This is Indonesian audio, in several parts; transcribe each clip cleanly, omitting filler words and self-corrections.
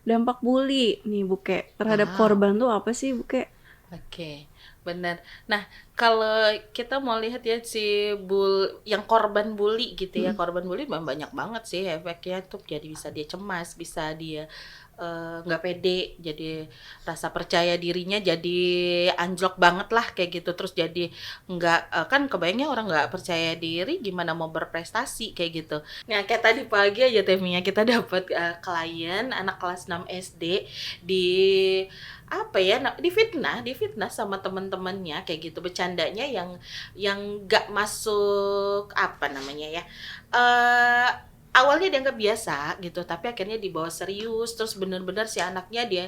dampak bully nih Buke terhadap Ah, korban tuh apa sih Buke? oke, benar. Nah, kalau kita mau lihat ya si yang korban bully gitu ya, Mm. korban bully memang banyak banget sih efeknya tuh. Jadi bisa dia cemas, bisa dia nggak pede, jadi rasa percaya dirinya jadi anjlok banget lah kayak gitu. Terus jadi nggak kan kebayangnya orang nggak percaya diri gimana mau berprestasi kayak gitu. Nah, kayak tadi pagi aja Temia kita dapat klien anak kelas 6 SD di apa ya difitnah sama teman-temannya kayak gitu bercandanya yang nggak masuk apa namanya ya eh awalnya dianggap biasa gitu tapi akhirnya dibawa serius terus bener-bener si anaknya dia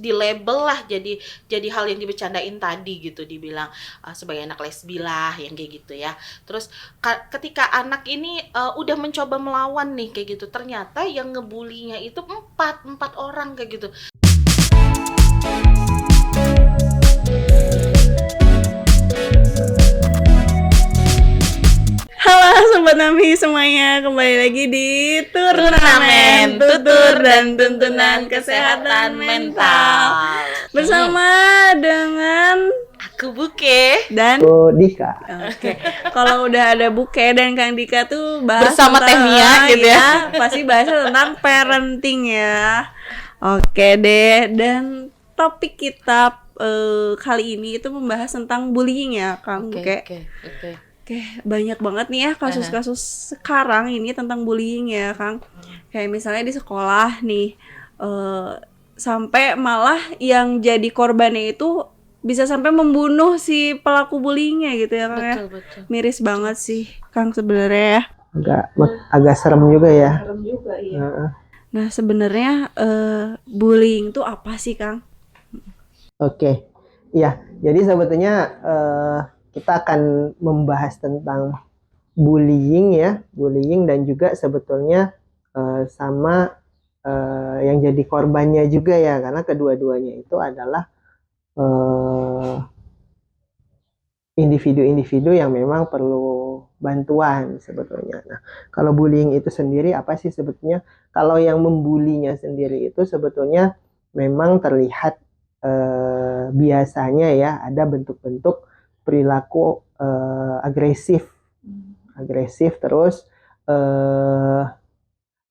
di label lah jadi hal yang dibercandain tadi gitu dibilang sebagai anak lesbi lah yang kayak gitu ya terus ketika anak ini udah mencoba melawan nih kayak gitu ternyata yang ngebulinya itu empat empat orang kayak gitu. Halo Sobat Nami semuanya, kembali lagi di Turnamen Turnamen Tutur tutur dan dan tuntunan Tuntunan kesehatan Kesehatan Mental mental. bersama dengan Aku Buke dan Dika. Oke, kalau udah ada Buke dan Kang Dika tuh bahas bersama tentang Teh Mia gitu ya. ya pasti bahasnya tentang parenting ya. Oke deh, dan topik kita kali ini itu membahas tentang bullying ya, Kang Oke Buke. oke oke. Oke, banyak banget nih ya Aha. kasus-kasus sekarang ini tentang bullying ya, Kang. Kayak misalnya di sekolah nih, eh, sampai malah yang jadi korbannya itu bisa sampai membunuh si pelaku bullyingnya gitu ya, Kang ya. Betul betul. Miris Betul. banget sih, Kang sebenarnya ya. Agak serem juga ya. Serem juga iya. Heeh. Nah, sebenarnya bullying itu apa sih, Kang? Oke, ya. Jadi sebetulnya kita akan membahas tentang bullying ya, bullying dan juga sebetulnya sama yang jadi korbannya juga ya, karena kedua-duanya itu adalah eh, individu-individu yang memang perlu bantuan sebetulnya. Nah, kalau bullying itu sendiri apa sih sebetulnya? Kalau yang membulinya sendiri itu sebetulnya memang terlihat biasanya ya ada bentuk-bentuk perilaku agresif, agresif terus eh,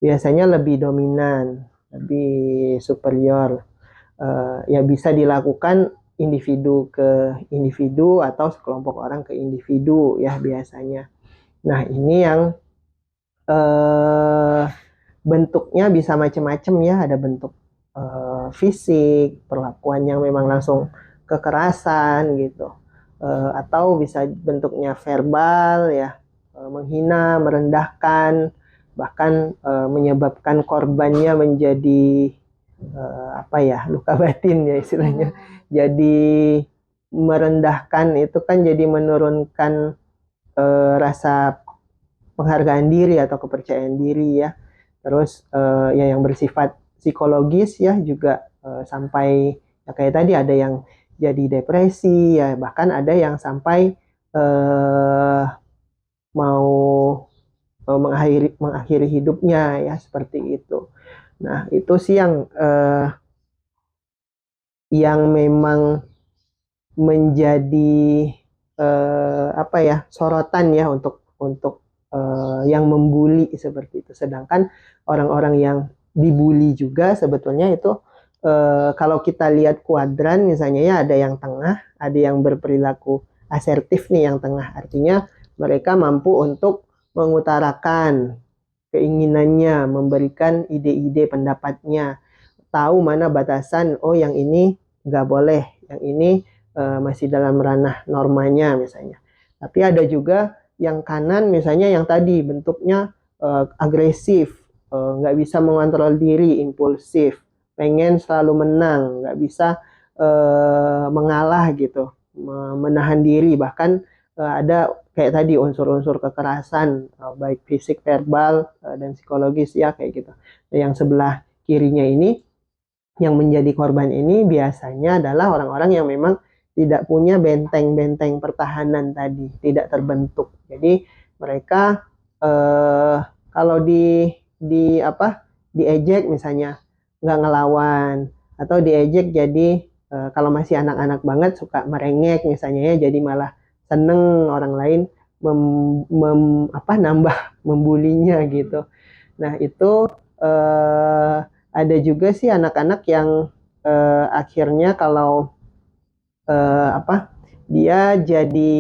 biasanya lebih dominan, lebih superior. Ya bisa dilakukan individu ke individu atau sekelompok orang ke individu ya biasanya. Nah ini yang eh, bentuknya bisa macam-macam ya, ada bentuk fisik, perlakuan yang memang langsung kekerasan gitu, atau bisa bentuknya verbal ya, menghina, merendahkan, bahkan menyebabkan korbannya menjadi apa ya luka batin ya istilahnya. Jadi merendahkan itu kan jadi menurunkan rasa penghargaan diri atau kepercayaan diri ya. Terus ya yang bersifat psikologis ya juga sampai ya kayak tadi ada yang jadi depresi ya bahkan ada yang sampai eh, mau mengakhiri hidupnya ya seperti itu. Nah itu sih yang memang menjadi apa ya sorotan ya untuk yang membuli seperti itu. Sedangkan orang-orang yang dibully juga sebetulnya itu kalau kita lihat kuadran misalnya ya ada yang tengah, ada yang berperilaku asertif nih yang tengah. Artinya mereka mampu untuk mengutarakan keinginannya, memberikan ide-ide pendapatnya, tahu mana batasan, oh yang ini nggak boleh, yang ini masih dalam ranah normanya misalnya. Tapi ada juga yang kanan misalnya yang tadi bentuknya agresif, nggak bisa mengontrol diri, impulsif, pengen selalu menang, nggak bisa mengalah gitu, menahan diri, bahkan ada kayak tadi unsur-unsur kekerasan, baik fisik, verbal, dan psikologis ya kayak gitu. Nah, yang sebelah kirinya ini yang menjadi korban ini biasanya adalah orang-orang yang memang tidak punya benteng-benteng pertahanan tadi, tidak terbentuk. Jadi mereka kalau di apa diejek misalnya nggak ngelawan, atau diejek jadi kalau masih anak-anak banget suka merengek misalnya ya, jadi malah seneng orang lain nambah membulinya gitu. Nah itu ada juga sih anak-anak yang akhirnya kalau dia jadi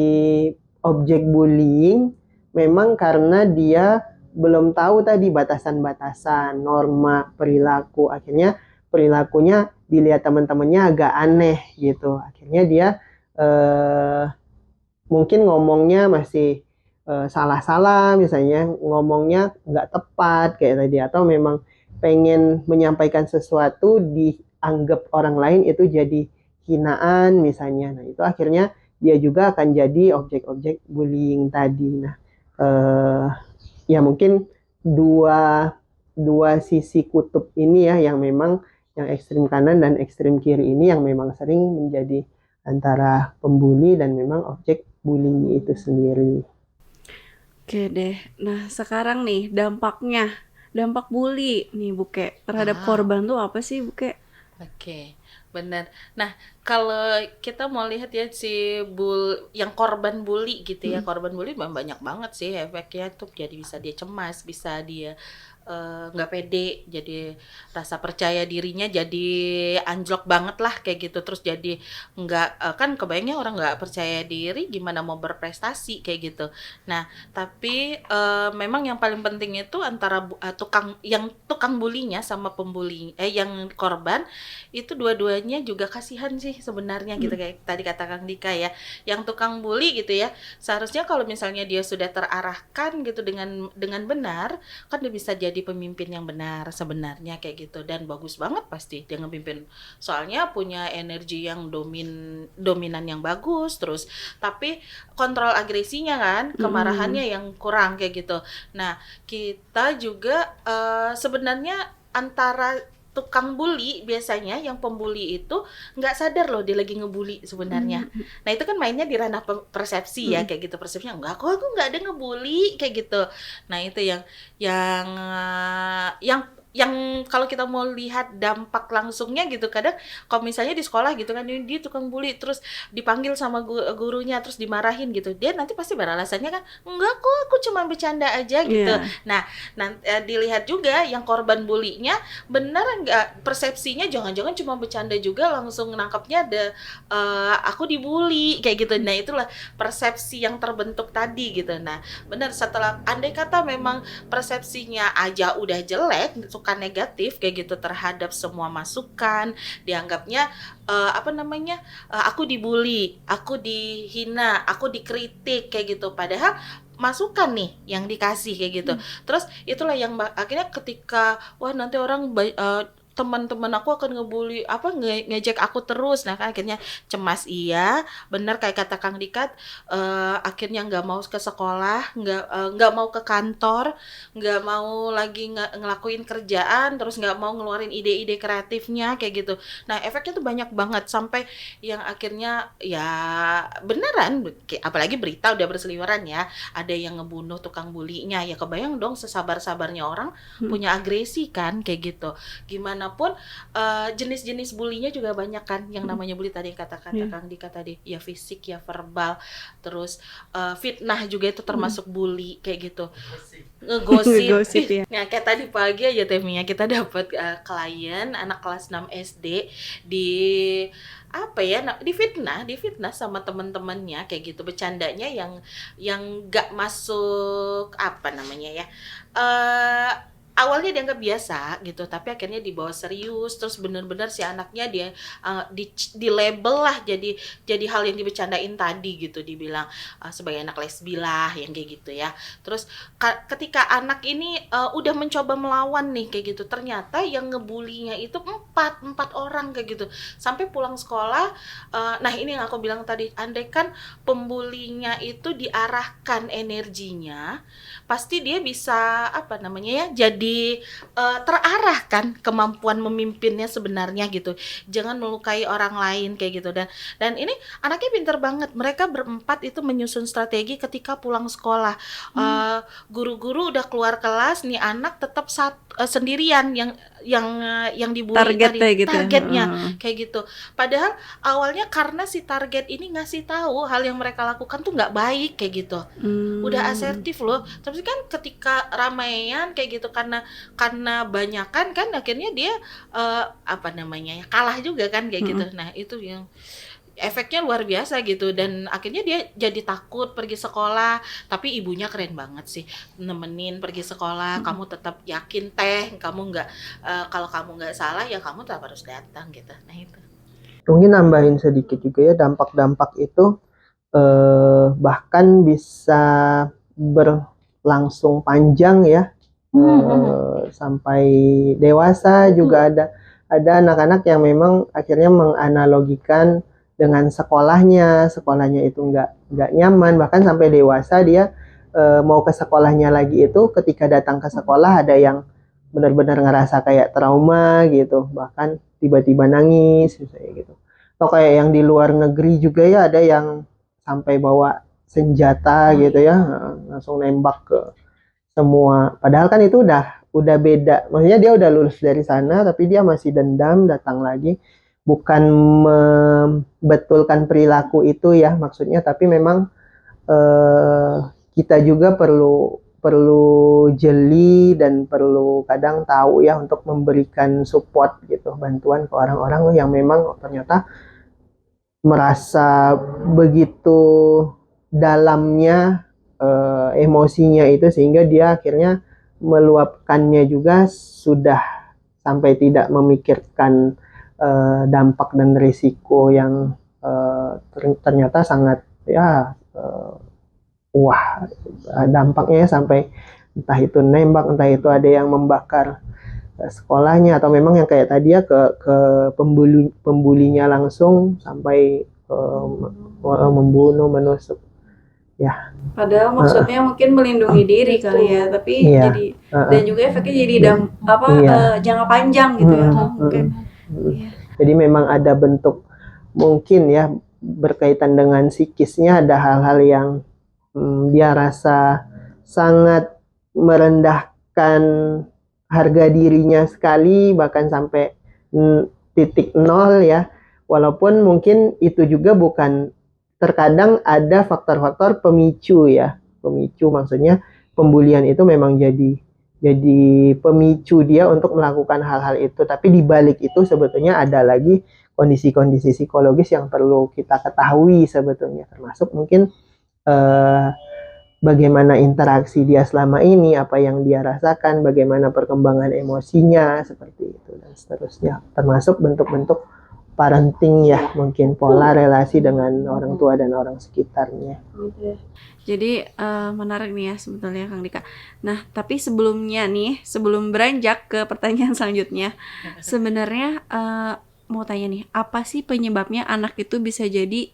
objek bullying memang karena dia belum tahu tadi batasan-batasan norma perilaku, akhirnya perilakunya dilihat teman-temannya agak aneh gitu, akhirnya dia eh, mungkin ngomongnya masih salah-salah, misalnya ngomongnya nggak tepat kayak tadi, atau memang pengen menyampaikan sesuatu dianggap orang lain itu jadi hinaan misalnya. Nah itu akhirnya dia juga akan jadi objek-objek bullying tadi. Nah eh, ya mungkin dua dua sisi kutub ini ya yang memang yang ekstrim kanan dan ekstrim kiri ini yang memang sering menjadi antara pembuli dan memang objek bully itu sendiri. Oke deh. Nah, sekarang nih dampak bully nih Buke terhadap Wow. korban tuh apa sih Buke? Oke, benar. Nah, kalau kita mau lihat ya yang korban bully gitu ya, korban bully memang banyak banget sih efeknya tuh, jadi bisa dia cemas, bisa dia nggak pede, jadi rasa percaya dirinya jadi anjlok banget lah kayak gitu, terus jadi nggak kan kebayangnya orang nggak percaya diri gimana mau berprestasi kayak gitu. Nah, tapi memang yang paling penting itu antara tukang bulinya sama yang korban itu dua-duanya juga kasihan sih sebenarnya gitu, kayak tadi kata Kang Dika ya, yang tukang bully gitu ya, seharusnya kalau misalnya dia sudah terarahkan gitu dengan benar, kan dia bisa jadi pemimpin yang benar sebenarnya kayak gitu, dan bagus banget pasti dia ngemimpin, soalnya punya energi yang dominan yang bagus, terus tapi kontrol agresinya kan, kemarahannya yang kurang kayak gitu. Nah, kita juga sebenarnya antara tukang bully, biasanya yang pembuli itu nggak sadar loh dia lagi ngebully sebenarnya. Nah itu kan mainnya di ranah persepsi ya kayak gitu, persepsinya enggak kok, aku nggak ada ngebully kayak gitu. Nah itu yang kalau kita mau lihat dampak langsungnya gitu, kadang kalau misalnya di sekolah gitu kan, dia tukang bully terus dipanggil sama gurunya terus dimarahin gitu, dia nanti pasti beralasannya kan enggak kok, aku cuma bercanda aja gitu. Iya. Nah, dilihat juga yang korban bulinya benar nggak persepsinya, jangan-jangan cuma bercanda juga, langsung nangkapnya ada aku dibully kayak gitu. Nah itulah persepsi yang terbentuk tadi gitu. Nah benar, setelah andai kata memang persepsinya aja udah jelek, suka negatif kayak gitu terhadap semua masukan, dianggapnya aku dibully, aku dihina, aku dikritik kayak gitu, padahal masukan nih yang dikasih kayak gitu. Terus itulah yang akhirnya ketika wah nanti teman-teman aku akan ngebully ngejek aku terus, nah kan akhirnya cemas, iya bener kayak kata Kang Dikat, akhirnya nggak mau ke sekolah, nggak mau ke kantor, nggak mau lagi ngelakuin kerjaan, terus nggak mau ngeluarin ide-ide kreatifnya kayak gitu. Nah efeknya tuh banyak banget, sampai yang akhirnya ya beneran, apalagi berita udah berseliweran ya, ada yang ngebunuh tukang bulinya, ya kebayang dong sesabar-sabarnya orang punya agresi kan kayak gitu. Gimana pun jenis-jenis bulinya juga banyak kan, yang namanya bully tadi kata-kata Kang Dika tadi, ya fisik ya verbal, terus fitnah juga itu termasuk bully kayak gitu, ngegosip. Ngegosip ya. Nah kayak tadi pagi aja Temia kita dapat klien anak kelas 6 SD di difitnah sama teman-temannya kayak gitu, bercandanya yang nggak masuk awalnya dianggap biasa gitu, tapi akhirnya dibawa serius, terus benar-benar si anaknya dia di label lah jadi hal yang dibercandain tadi gitu, dibilang sebagai anak lesbi lah yang kayak gitu ya. Terus ketika anak ini udah mencoba melawan nih kayak gitu, ternyata yang ngebulinya itu empat orang kayak gitu sampai pulang sekolah. Nah ini yang aku bilang tadi, andai kan pembulinya itu diarahkan energinya, pasti dia bisa apa namanya ya, jadi terarahkan kemampuan memimpinnya sebenarnya gitu. Jangan melukai orang lain kayak gitu. Dan ini anaknya pinter banget, mereka berempat itu menyusun strategi ketika pulang sekolah. Guru-guru udah keluar kelas, nih anak tetap sendirian yang dibully Targetnya tadi, gitu ya. targetnya kayak gitu. Padahal awalnya karena si target ini ngasih tahu hal yang mereka lakukan tuh nggak baik kayak gitu, udah asertif loh. Tapi kan ketika ramaian kayak gitu, karena banyakan kan akhirnya dia apa namanya ya, kalah juga kan kayak gitu. Nah itu yang efeknya luar biasa gitu, dan akhirnya dia jadi takut pergi sekolah. Tapi ibunya keren banget sih, nemenin pergi sekolah. Kamu tetap yakin teh, kamu nggak kalau kamu nggak salah ya kamu tetap harus datang gitu. Nah itu Mungkin nambahin sedikit juga ya, dampak-dampak itu bahkan bisa berlangsung panjang ya, sampai dewasa juga ada anak-anak yang memang akhirnya menganalogikan dengan sekolahnya itu nggak nyaman, bahkan sampai dewasa dia mau ke sekolahnya lagi itu ketika datang ke sekolah ada yang benar-benar ngerasa kayak trauma gitu, bahkan tiba-tiba nangis misalnya gitu. Atau kayak yang di luar negeri juga ya, ada yang sampai bawa senjata gitu ya, langsung nembak ke semua. Padahal kan itu udah beda. Maksudnya dia udah lulus dari sana tapi dia masih dendam datang lagi. Bukan membetulkan perilaku itu ya maksudnya, tapi memang kita juga perlu jeli dan perlu kadang tahu ya untuk memberikan support gitu, bantuan ke orang-orang yang memang ternyata merasa begitu dalamnya emosinya itu sehingga dia akhirnya meluapkannya juga sudah sampai tidak memikirkan dampak dan risiko yang ternyata sangat ya wah, dampaknya sampai entah itu nembak, entah itu ada yang membakar sekolahnya, atau memang yang kayak tadi ya ke pembulinya langsung sampai membunuh, menusuk ya. Padahal maksudnya mungkin melindungi diri kali ya, tapi Iya. jadi dan juga efeknya jadi Iya. jangka panjang gitu ya Kang, mungkin. Iya. Jadi memang ada bentuk mungkin ya berkaitan dengan psikisnya, ada hal-hal yang dia rasa sangat merendahkan harga dirinya sekali, bahkan sampai titik nol ya. Walaupun mungkin itu juga bukan, terkadang ada faktor-faktor pemicu ya. Pemicu maksudnya pembulian itu memang jadi pemicu dia untuk melakukan hal-hal itu. Tapi di balik itu sebetulnya ada lagi kondisi-kondisi psikologis yang perlu kita ketahui sebetulnya, termasuk mungkin bagaimana interaksi dia selama ini, apa yang dia rasakan, bagaimana perkembangan emosinya, seperti itu dan seterusnya, termasuk bentuk-bentuk parenting ya, mungkin pola relasi dengan orang tua dan orang sekitarnya. Jadi menarik nih ya sebetulnya Kang Dika. Nah tapi sebelumnya nih, sebelum beranjak ke pertanyaan selanjutnya, sebenarnya mau tanya nih, apa sih penyebabnya anak itu bisa jadi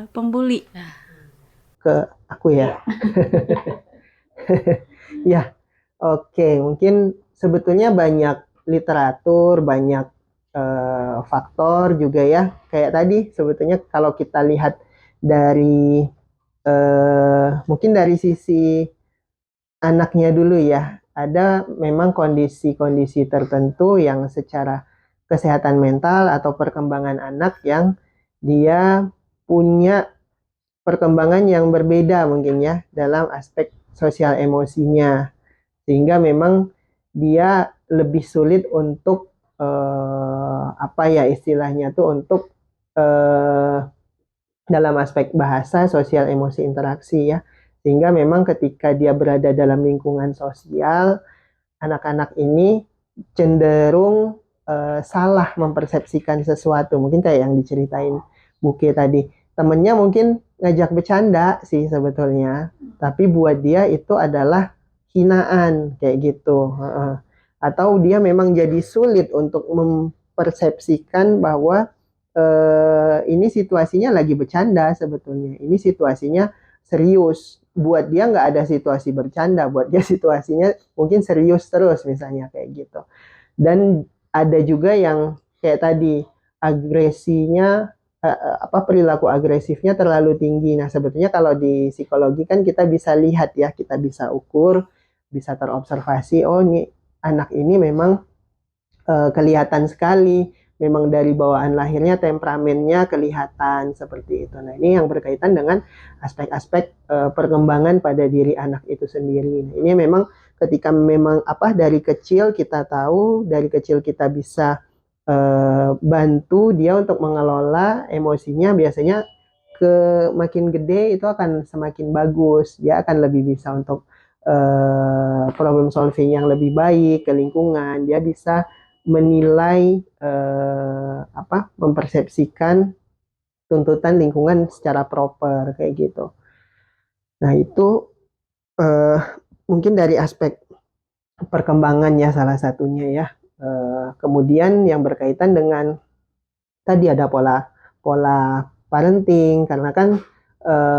pembuli? Ke aku ya. Ya, oke. Mungkin sebetulnya banyak literatur, banyak faktor juga ya. Kayak tadi sebetulnya kalau kita lihat dari mungkin dari sisi anaknya dulu ya, ada memang kondisi-kondisi tertentu yang secara kesehatan mental atau perkembangan anak yang dia punya perkembangan yang berbeda mungkin ya dalam aspek sosial emosinya, sehingga memang dia lebih sulit untuk apa ya istilahnya tuh, untuk dalam aspek bahasa sosial emosi interaksi ya, sehingga memang ketika dia berada dalam lingkungan sosial, anak-anak ini cenderung salah mempersepsikan sesuatu, mungkin kayak yang diceritain Buke tadi, temennya mungkin ngajak bercanda sih sebetulnya, tapi buat dia itu adalah hinaan kayak gitu. Atau dia memang jadi sulit untuk mempersepsikan bahwa ini situasinya lagi bercanda sebetulnya. Ini situasinya serius. Buat dia nggak ada situasi bercanda, buat dia situasinya mungkin serius terus misalnya kayak gitu. Dan ada juga yang kayak tadi agresinya perilaku agresifnya terlalu tinggi. Nah, sebetulnya kalau di psikologi kan kita bisa lihat ya, kita bisa ukur, bisa terobservasi, oh ini anak ini memang kelihatan sekali, memang dari bawaan lahirnya temperamennya kelihatan seperti itu. Nah, ini yang berkaitan dengan aspek-aspek perkembangan pada diri anak itu sendiri. Nah, ini memang ketika memang dari kecil kita tahu, dari kecil kita bisa bantu dia untuk mengelola emosinya, biasanya makin gede itu akan semakin bagus. Dia akan lebih bisa untuk problem solving yang lebih baik ke lingkungan. Dia bisa menilai mempersepsikan tuntutan lingkungan secara proper kayak gitu. Nah, itu mungkin dari aspek perkembangan ya salah satunya ya. Kemudian yang berkaitan dengan tadi ada pola parenting, karena kan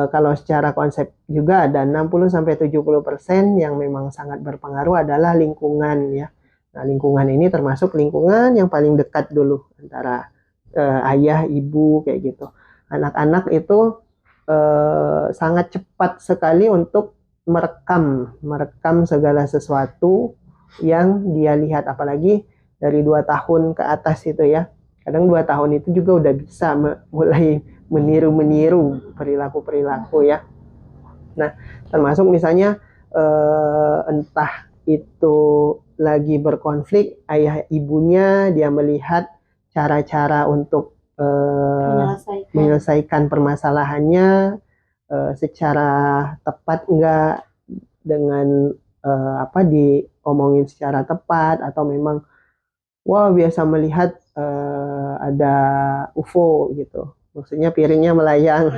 kalau secara konsep juga ada 60-70% yang memang sangat berpengaruh adalah lingkungan ya. Nah, lingkungan ini termasuk lingkungan yang paling dekat dulu antara ayah, ibu kayak gitu. Anak-anak itu sangat cepat sekali untuk merekam segala sesuatu yang dia lihat, apalagi dari 2 tahun ke atas itu ya. Kadang 2 tahun itu juga udah bisa mulai meniru perilaku-perilaku ya. Nah, termasuk misalnya entah itu lagi berkonflik, ayah ibunya dia melihat cara-cara untuk menyelesaikan permasalahannya secara tepat enggak, dengan diomongin secara tepat, atau memang biasa melihat ada UFO gitu, maksudnya piringnya melayang,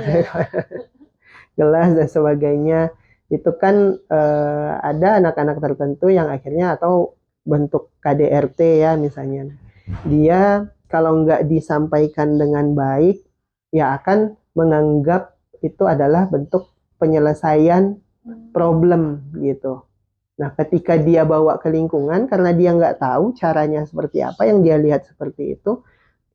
gelas dan sebagainya. Itu kan ada anak-anak tertentu yang akhirnya, atau bentuk KDRT ya misalnya, dia kalau nggak disampaikan dengan baik ya akan menganggap itu adalah bentuk penyelesaian problem gitu. Nah, ketika dia bawa ke lingkungan, karena dia nggak tahu caranya seperti apa, yang dia lihat seperti itu,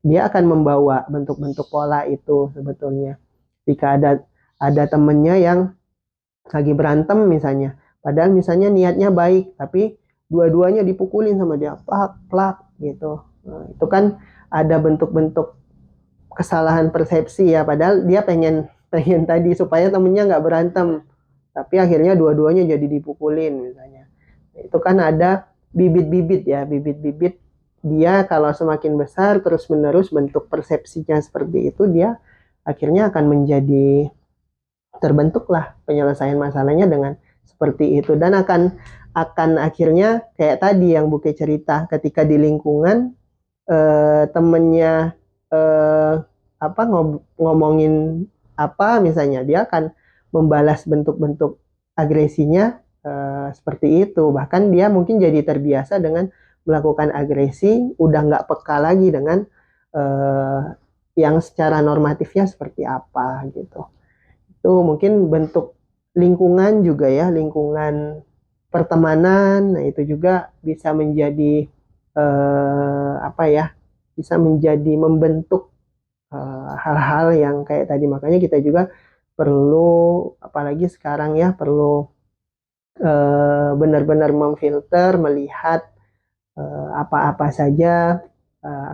dia akan membawa bentuk-bentuk pola itu sebetulnya. Jika ada temennya yang lagi berantem misalnya, padahal misalnya niatnya baik, tapi dua-duanya dipukulin sama dia, plak gitu. Nah, itu kan ada bentuk-bentuk kesalahan persepsi ya, padahal dia pengen tadi supaya temennya nggak berantem, tapi akhirnya dua-duanya jadi dipukulin misalnya. Itu kan ada bibit-bibit ya, bibit-bibit dia kalau semakin besar terus-menerus bentuk persepsinya seperti itu, dia akhirnya akan menjadi terbentuklah penyelesaian masalahnya dengan seperti itu, dan akan akhirnya kayak tadi yang Buke cerita, ketika di lingkungan temennya ngomongin misalnya, dia akan membalas bentuk-bentuk agresinya seperti itu. Bahkan dia mungkin jadi terbiasa dengan melakukan agresi, udah nggak peka lagi dengan yang secara normatifnya seperti apa gitu. Itu mungkin bentuk lingkungan juga ya, lingkungan pertemanan. Nah, itu juga bisa menjadi bisa menjadi membentuk hal-hal yang kayak tadi. Makanya kita juga perlu, apalagi sekarang ya, perlu benar-benar memfilter, melihat apa-apa saja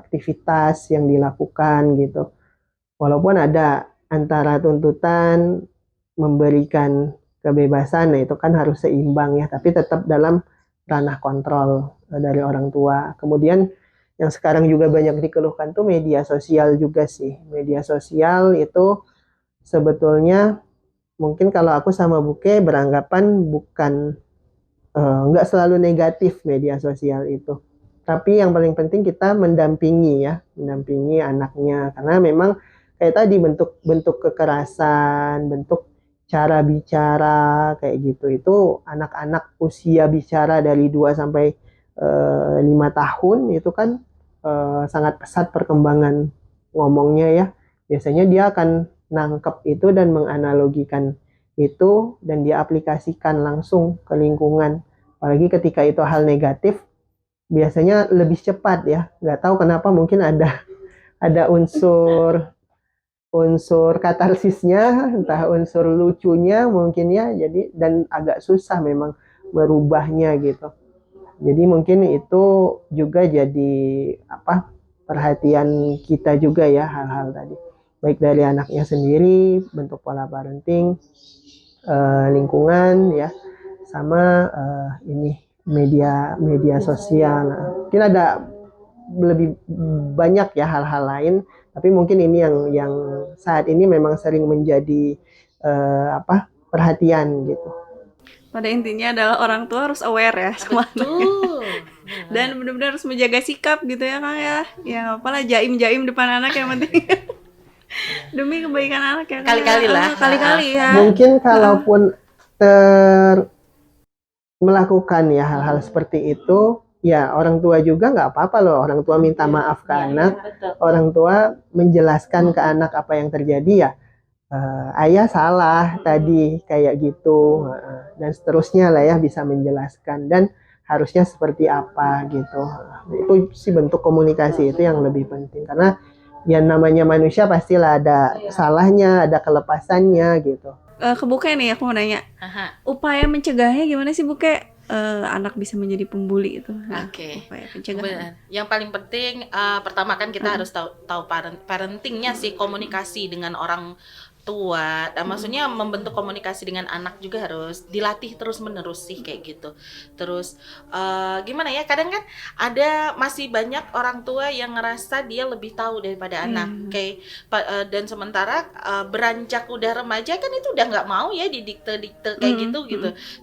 aktivitas yang dilakukan gitu. Walaupun ada antara tuntutan memberikan kebebasan, nah itu kan harus seimbang ya, tapi tetap dalam ranah kontrol dari orang tua. Kemudian yang sekarang juga banyak dikeluhkan tuh media sosial juga sih. Media sosial itu sebetulnya mungkin kalau aku sama Buke beranggapan bukan nggak selalu negatif media sosial itu. Tapi yang paling penting kita mendampingi anaknya, karena memang kayak tadi bentuk kekerasan, bentuk cara bicara kayak gitu, itu anak-anak usia bicara dari 2 sampai 5 tahun itu kan sangat pesat perkembangan ngomongnya ya. Biasanya dia akan nangkep itu dan menganalogikan itu dan dia aplikasikan langsung ke lingkungan. Apalagi ketika itu hal negatif, biasanya lebih cepat ya. Nggak tahu kenapa, mungkin ada unsur unsur katarsisnya, entah unsur lucunya mungkin ya. Jadi dan agak susah memang merubahnya gitu. Jadi mungkin itu juga jadi apa, perhatian kita juga ya, hal-hal tadi. Baik dari anaknya sendiri, bentuk pola parenting, lingkungan ya, sama ini media media sosial. Nah, mungkin ada lebih banyak ya hal-hal lain, tapi mungkin ini yang saat ini memang sering menjadi apa, perhatian gitu. Pada intinya adalah orang tua harus aware ya sama anak. Betul. Dan benar-benar harus menjaga sikap gitu ya Kang ya. Ya nggak apa lah, jaim-jaim depan anak yang penting. Demi kebaikan anak ya Kang. Kali-kali lah. Kali-kali ya. Mungkin kalaupun melakukan ya hal-hal seperti itu, ya orang tua juga nggak apa-apa loh. Orang tua minta maaf ke anak, Betul. orang tua menjelaskan ke anak apa yang terjadi ya. Ayah salah tadi kayak gitu, dan seterusnya lah ya, bisa menjelaskan dan harusnya seperti apa gitu. Itu sih bentuk komunikasi itu yang lebih penting, karena yang namanya manusia pastilah ada salahnya, ada kelepasannya gitu. Ke Buke nih aku mau nanya. Aha. Upaya mencegahnya gimana sih Buke? Anak bisa menjadi pembuli itu. Oke. Upaya pencegahan. Benar. Yang paling penting pertama kan kita harus tahu parentingnya sih, komunikasi dengan orang tua. Dan maksudnya membentuk komunikasi dengan anak juga harus dilatih terus-menerus sih kayak gitu. Terus gimana ya? Kadang kan ada masih banyak orang tua yang ngerasa dia lebih tahu daripada anak. Kayak dan sementara beranjak udah remaja kan itu udah nggak mau ya didikte-dikte kayak gitu.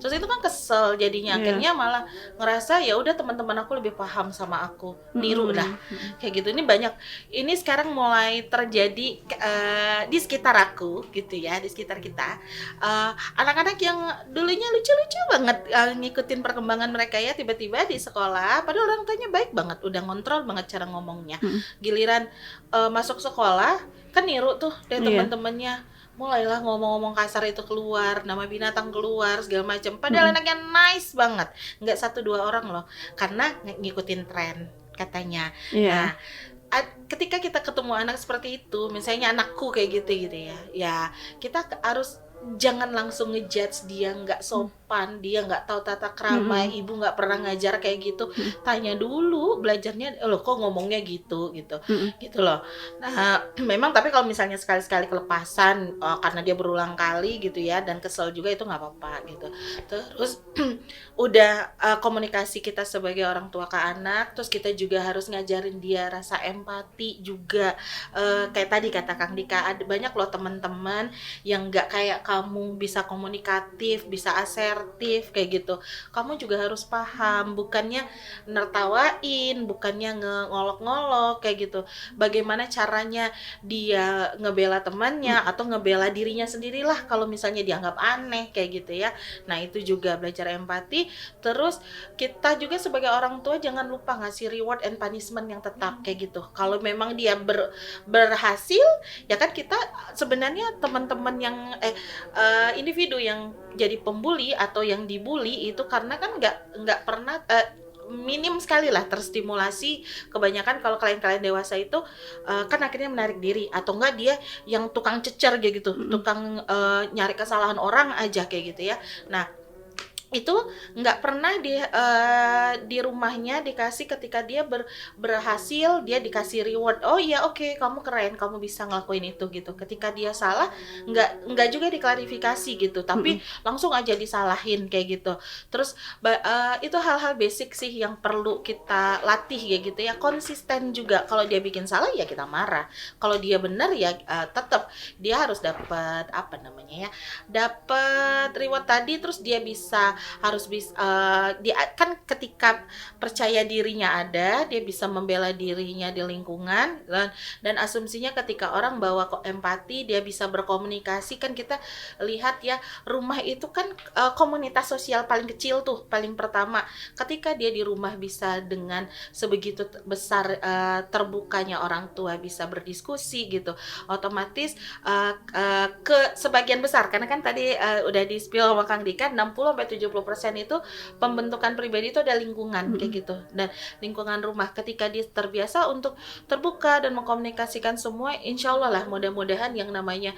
Terus itu kan kesel jadinya, akhirnya malah ngerasa ya udah teman-teman aku lebih paham sama aku, niru lah kayak gitu. Ini banyak, ini sekarang mulai terjadi di sekitar aku gitu ya, di sekitar kita, anak-anak yang dulunya lucu-lucu banget ngikutin perkembangan mereka ya, tiba-tiba di sekolah padahal orang tuanya baik banget, udah ngontrol banget cara ngomongnya, giliran masuk sekolah kan niru tuh dari teman-temannya, mulailah ngomong-ngomong kasar itu keluar, nama binatang keluar, segala macam. Padahal anaknya nice banget, nggak 1-2 orang loh, karena ngikutin tren katanya. Nah, ketika kita ketemu anak seperti itu, misalnya anakku kayak gitu ya, ya kita harus jangan langsung ngejudge dia nggak sopan, dia nggak tahu tata krama, ibu nggak pernah ngajar kayak gitu, tanya dulu belajarnya, loh kok ngomongnya gitu gitu loh. Nah memang tapi kalau misalnya sekali-sekali kelepasan karena dia berulang kali gitu ya, dan kesel juga, itu nggak apa-apa gitu. Terus udah komunikasi kita sebagai orang tua ke anak, terus kita juga harus ngajarin dia rasa empati juga. Kayak tadi kata Kang Dika, ada banyak loh teman-teman yang nggak kayak kamu bisa komunikatif, bisa asertif kayak gitu. Kamu juga harus paham, bukannya nertawain, bukannya ngolok-ngolok kayak gitu. Bagaimana caranya dia ngebela temannya atau ngebela dirinya sendirilah kalau misalnya dianggap aneh kayak gitu ya. Nah itu juga belajar empati. Terus kita juga sebagai orang tua jangan lupa ngasih reward and punishment yang tetap kayak gitu. Kalau memang dia berhasil, ya kan kita sebenarnya teman-teman yang individu yang jadi pembuli atau yang dibully itu karena kan nggak pernah minim sekali lah terstimulasi. Kebanyakan kalau kalian dewasa itu kan akhirnya menarik diri, atau enggak dia yang tukang cecer gitu, tukang nyari kesalahan orang aja kayak gitu ya. Nah itu nggak pernah di rumahnya dikasih, ketika dia berhasil dia dikasih reward, oh iya oke, kamu keren, kamu bisa ngelakuin itu gitu. Ketika dia salah nggak juga diklarifikasi gitu, tapi langsung aja disalahin kayak gitu. Terus itu hal-hal basic sih yang perlu kita latih kayak gitu ya. Konsisten juga, kalau dia bikin salah ya kita marah, kalau dia benar ya tetap dia harus dapat dapat reward tadi, terus dia bisa harus bisa dia kan ketika percaya dirinya ada, dia bisa membela dirinya di lingkungan, dan asumsinya ketika orang bawa empati, dia bisa berkomunikasi. Kan kita lihat ya, rumah itu kan komunitas sosial paling kecil tuh, paling pertama. Ketika dia di rumah bisa dengan sebegitu besar terbukanya orang tua bisa berdiskusi gitu, otomatis ke sebagian besar, karena kan tadi udah di spill sama Kang Dika, 60-70% itu pembentukan pribadi itu ada lingkungan kayak gitu. Dan lingkungan rumah, ketika dia terbiasa untuk terbuka dan mengkomunikasikan semua, insya Allah lah, mudah-mudahan yang namanya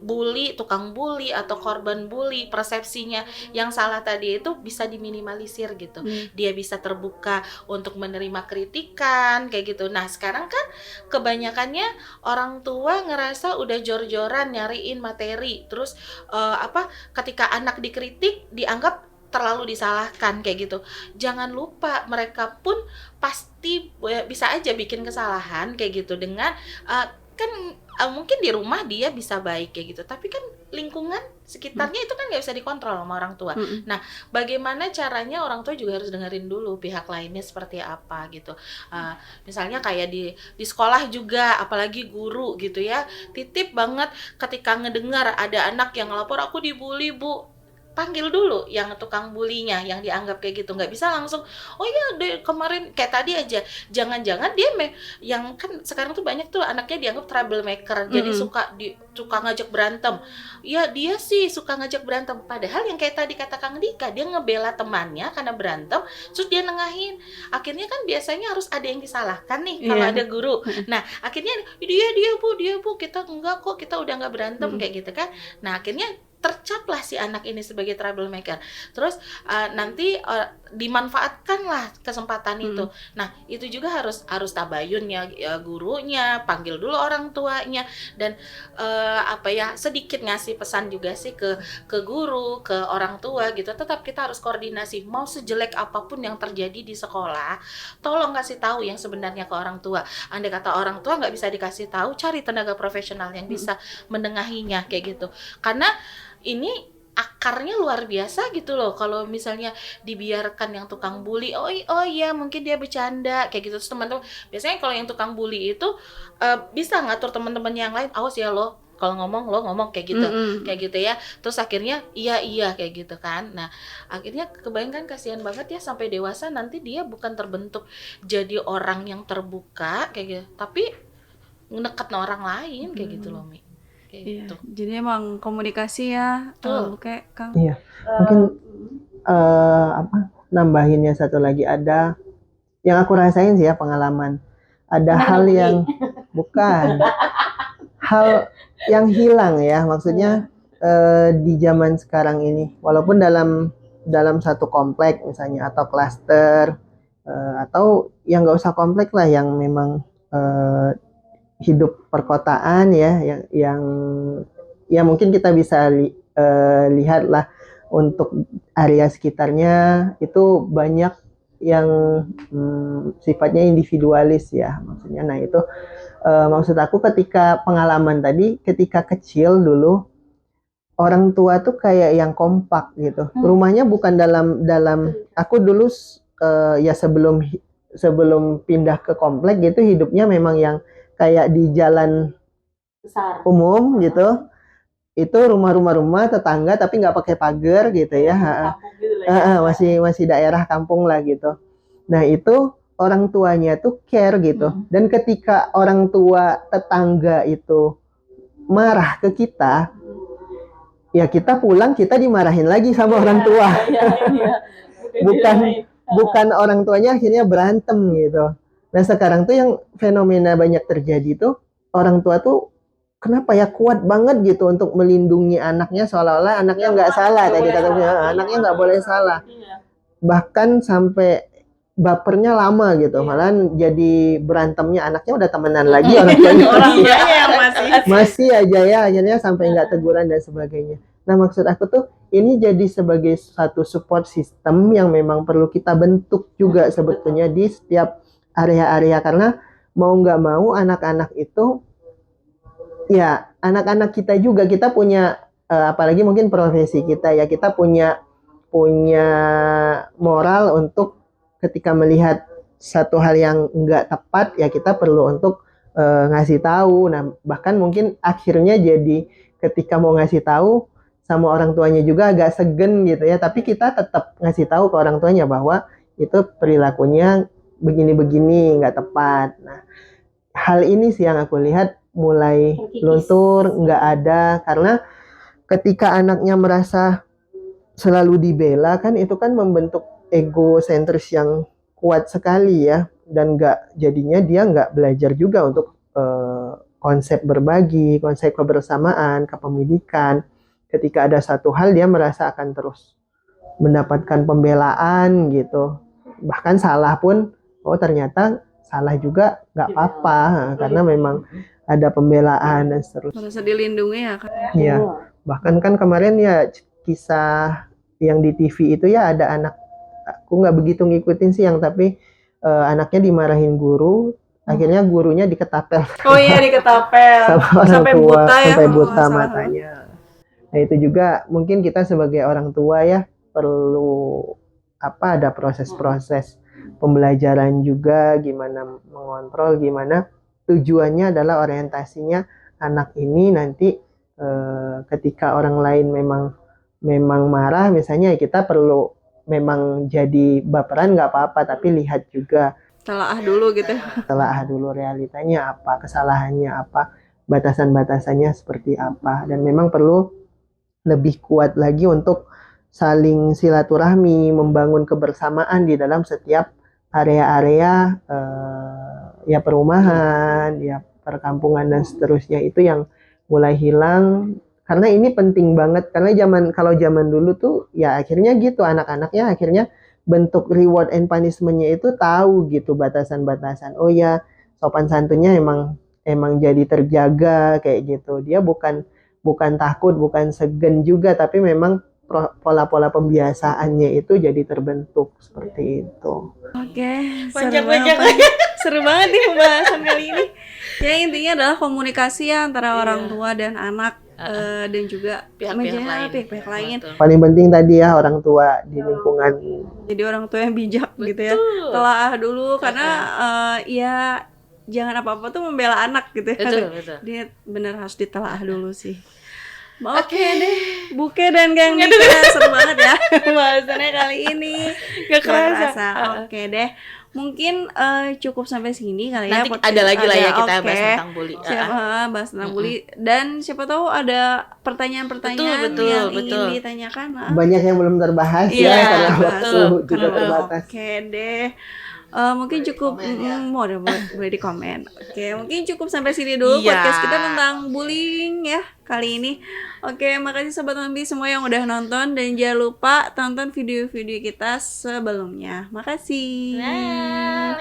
bully, tukang bully atau korban bully, persepsinya yang salah tadi itu bisa diminimalisir gitu. Dia bisa terbuka untuk menerima kritikan kayak gitu. Nah sekarang kan kebanyakannya orang tua ngerasa udah jor-joran nyariin materi, terus ketika anak dikritik dianggap terlalu disalahkan kayak gitu. Jangan lupa mereka pun pasti bisa aja bikin kesalahan kayak gitu, dengan kan mungkin di rumah dia bisa baik kayak gitu, tapi kan lingkungan sekitarnya itu kan nggak bisa dikontrol sama orang tua. Nah, bagaimana caranya orang tua juga harus dengerin dulu pihak lainnya seperti apa gitu. Misalnya kayak di sekolah juga, apalagi guru gitu ya, titip banget ketika ngedengar ada anak yang ngelapor, aku dibully bu, panggil dulu yang tukang bulinya, yang dianggap kayak gitu. Nggak bisa langsung, oh ya kemarin kayak tadi aja, jangan-jangan dia yang kan sekarang tuh banyak tuh anaknya dianggap troublemaker, jadi suka ngajak berantem. Ya dia sih suka ngajak berantem, padahal yang kayak tadi kata Kang Dika, dia ngebela temannya karena berantem, terus dia nengahin. Akhirnya kan biasanya harus ada yang disalahkan nih kalau ada guru. Nah akhirnya dia bu, kita enggak kok, kita udah nggak berantem kayak gitu kan. Nah akhirnya tercaplah si anak ini sebagai troublemaker. Terus nanti dimanfaatkanlah kesempatan itu. Nah, itu juga harus tabayun ya, gurunya, panggil dulu orang tuanya, dan sedikit ngasih pesan juga sih ke guru, ke orang tua gitu. Tetap kita harus koordinasi. Mau sejelek apapun yang terjadi di sekolah, tolong kasih tahu yang sebenarnya ke orang tua. Andai kata orang tua nggak bisa dikasih tahu, cari tenaga profesional yang bisa menengahinya kayak gitu. Karena ini akarnya luar biasa gitu loh. Kalau misalnya dibiarkan yang tukang bully, oh iya mungkin dia bercanda kayak gitu, terus teman-teman biasanya kalau yang tukang bully itu bisa ngatur teman-teman yang lain, awas ya lo kalau ngomong kayak gitu, kayak gitu ya. Terus akhirnya iya kayak gitu kan. Nah akhirnya kebayangkan, kasihan banget ya, sampai dewasa nanti dia bukan terbentuk jadi orang yang terbuka kayak gitu, tapi ngedeket orang lain kayak gitu loh Mi. Iya, Gitu. jadi emang komunikasi ya, kayak Kang. Iya, mungkin nambahinnya satu lagi, ada yang aku rasain sih ya, pengalaman. Ada hal yang bukan hal yang hilang ya, maksudnya di zaman sekarang ini, walaupun dalam satu komplek misalnya, atau klaster, atau yang nggak usah komplek lah, yang memang hidup perkotaan ya, yang ya mungkin kita bisa lihat lah, untuk area sekitarnya itu banyak yang sifatnya individualis ya, maksudnya. Nah itu maksud aku, ketika pengalaman tadi, ketika kecil dulu, orang tua tuh kayak yang kompak gitu. Rumahnya bukan dalam aku dulu ya sebelum pindah ke komplek gitu, hidupnya memang yang kayak di jalan Besar. umum gitu. Itu rumah tetangga tapi nggak pakai pagar gitu ya. Masih daerah kampung lah gitu. Nah itu orang tuanya tuh care gitu. Dan ketika orang tua tetangga itu marah ke kita, ya kita pulang, kita dimarahin lagi sama orang tua. Bukan orang tuanya akhirnya berantem gitu. Nah sekarang tuh yang fenomena banyak terjadi tuh, orang tua tuh kenapa ya kuat banget gitu untuk melindungi anaknya, seolah-olah anaknya nggak salah. Tadi katanya anaknya nggak boleh salah. Bahkan sampai bapernya lama gitu, malahan jadi berantemnya anaknya udah temenan lagi, orang tuanya yang masih aja ya, akhirnya sampai nggak teguran dan sebagainya. Nah maksud aku tuh, ini jadi sebagai satu support system yang memang perlu kita bentuk juga sebetulnya di setiap area-area, karena mau nggak mau anak-anak itu ya anak-anak kita juga, kita punya apalagi mungkin profesi kita ya, kita punya punya moral untuk ketika melihat satu hal yang nggak tepat ya kita perlu untuk ngasih tahu. Nah, bahkan mungkin akhirnya jadi ketika mau ngasih tahu sama orang tuanya juga agak segen gitu ya, tapi kita tetap ngasih tahu ke orang tuanya bahwa itu perilakunya begini-begini nggak tepat. Nah, hal ini sih yang aku lihat mulai luntur, nggak ada, karena ketika anaknya merasa selalu dibela kan itu kan membentuk ego sentris yang kuat sekali ya, dan nggak jadinya dia nggak belajar juga untuk konsep berbagi, konsep kebersamaan, kepemilikan. Ketika ada satu hal dia merasa akan terus mendapatkan pembelaan gitu, bahkan salah pun oh ternyata salah juga nggak apa-apa karena memang ada pembelaan dan seterusnya. Merasa dilindungi ya kan. Ya, bahkan kan kemarin ya kisah yang di TV itu ya ada anak, aku nggak begitu ngikutin sih yang, tapi anaknya dimarahin guru, akhirnya gurunya diketapel Oh iya, diketapel sama orang sampai tua, buta ya, sampai kalau buta nggak salah. matanya. Nah itu juga mungkin kita sebagai orang tua ya perlu ada proses-proses pembelajaran juga, gimana mengontrol, gimana tujuannya adalah orientasinya anak ini nanti ketika orang lain memang marah misalnya, kita perlu memang jadi baperan nggak apa-apa, tapi lihat juga, Telaah dulu gitu. telaah dulu realitanya apa, kesalahannya apa, batasan-batasannya seperti apa, dan memang perlu lebih kuat lagi untuk saling silaturahmi, membangun kebersamaan di dalam setiap area-area ya perumahan, ya perkampungan dan seterusnya, itu yang mulai hilang. Karena ini penting banget, karena kalau zaman dulu tuh ya akhirnya gitu, anak-anaknya akhirnya bentuk reward and punishment-nya itu tahu gitu batasan-batasan. Oh ya, sopan santunnya emang jadi terjaga kayak gitu. Dia bukan takut, bukan segen juga, tapi memang pola-pola pembiasaannya itu jadi terbentuk seperti itu. Oke, Panjang-panjang. seru banget nih pembahasan kali ini. Ya intinya adalah komunikasi ya antara orang tua dan anak, dan juga pihak-pihak lain. Betul. Paling penting tadi ya orang tua di lingkungan. Jadi orang tua yang bijak gitu ya. Betul. Telaah dulu karena ya jangan apa-apa tuh membela anak gitu ya. Betul. Dia benar harus ditelaah dulu sih. Oke deh, Buke dan Gang Nika, seru banget ya bahasannya kali ini. Gak kerasa. Oke deh, mungkin cukup sampai sini kali ya. Nanti podcast ada lagi lah ya ada. kita Oke. bahas tentang bully. Bahas tentang bully, dan siapa tahu ada pertanyaan-pertanyaan Betul, yang betul. ingin ditanyakan. Banyak yang belum terbahas Iya, ya karena betul. waktu juga terbatas. Oke deh. Mungkin cukup boleh di komen. Oke, mungkin cukup sampai sini dulu Iya. podcast kita tentang bullying ya kali ini. Oke, makasih Sobat Mambi semua yang udah nonton, dan jangan lupa tonton video-video kita sebelumnya. Makasih. Nah,